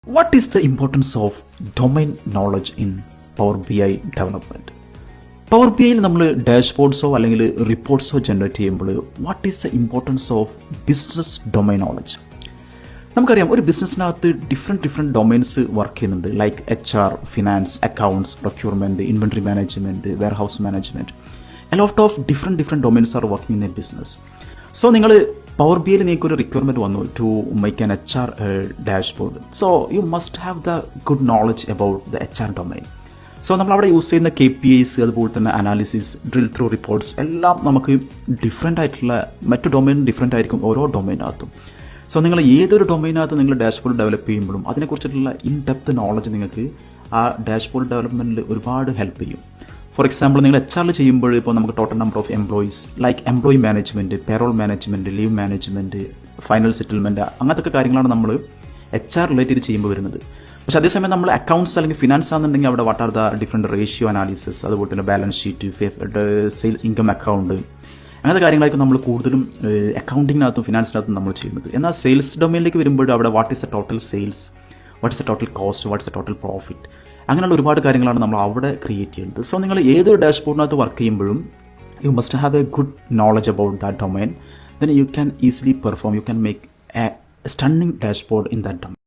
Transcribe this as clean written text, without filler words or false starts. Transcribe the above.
What is the importance of domain knowledge in Power BI development? Power B ഐയിൽ നമ്മൾ ഡാഷ്ബോർഡ്സോ അല്ലെങ്കിൽ റിപ്പോർട്ട്സോ ജനറേറ്റ് ചെയ്യുമ്പോൾ what is the importance of business domain knowledge? നമുക്കറിയാം, ഒരു ബിസിനസ്സിനകത്ത് ഡിഫറെൻറ്റ് ഡൊമൈൻസ് വർക്ക് ചെയ്യുന്നുണ്ട്. Like HR, finance, accounts, procurement, inventory management, warehouse management. A lot of different domains are working in a business. So നിങ്ങൾ power B ഐയിൽ നിങ്ങൾക്ക് ഒരു requirement വന്നു to make an HR dashboard. So you must have the good knowledge about the HR domain. So നമ്മളവിടെ use ചെയ്യുന്ന KPIs, അതുപോലെ തന്നെ analysis, drill through reports എല്ലാം നമുക്ക് ഡിഫറെൻ്റ് ആയിട്ടുള്ള, മറ്റു ഡൊമൈൻ ഡിഫറെൻ്റ് ആയിരിക്കും ഓരോ ഡൊമൈനകത്തും. സോ നിങ്ങൾ ഏതൊരു ഡൊമൈനകത്ത് നിങ്ങൾ ഡാഷ്ബോർഡ് ഡെവലപ്പ് ചെയ്യുമ്പോഴും അതിനെക്കുറിച്ചിട്ടുള്ള ഇൻ ഡെപ്ത് നോളജ് നിങ്ങൾക്ക് ആ ഡാഷ്ബോർഡ് ഡെവലപ്മെൻറ്റിൽ ഒരുപാട് ഹെൽപ്പ് ചെയ്യും. ഫോർ എക്സാമ്പിൾ, നിങ്ങൾ HR ചെയ്യുമ്പോൾ ഇപ്പോൾ നമുക്ക് total number of employees, like employee management, payroll management, leave management, final settlement, അങ്ങനത്തെ കാര്യങ്ങളാണ് നമ്മൾ HR റിലേറ്റ് ചെയ്ത് ചെയ്യുമ്പോൾ വരുന്നത്. പക്ഷേ അതേസമയം നമ്മൾ അക്കൗണ്ട്സ് അല്ലെങ്കിൽ ഫിനാൻസ് ആണെന്നുണ്ടെങ്കിൽ അവിടെ what are the different ratio analysis, അതുപോലെ തന്നെ balance sheet, sales income account, അങ്ങനത്തെ കാര്യങ്ങളായിരിക്കും നമ്മൾ കൂടുതലും അക്കൗണ്ടിങ്ങിനകത്തും ഫിനാൻസിനകത്തും നമ്മൾ ചെയ്യുന്നത്. എന്നാൽ സെയിൽസ് ഡൊമൈനിലേക്ക് വരുമ്പോൾ അവിടെ what is the total sales, what is the total cost, what is the total profit, അങ്ങനെയുള്ള ഒരുപാട് കാര്യങ്ങളാണ് നമ്മൾ അവിടെ ക്രിയേറ്റ് ചെയ്യുന്നത്. സോ നിങ്ങൾ ഏതൊരു ഡാഷ്ബോർഡിനകത്ത് വർക്ക് ചെയ്യുമ്പോഴും U must have A good knowledge about that domain. Then you can easily perform, you can make A stunning dashboard in that domain.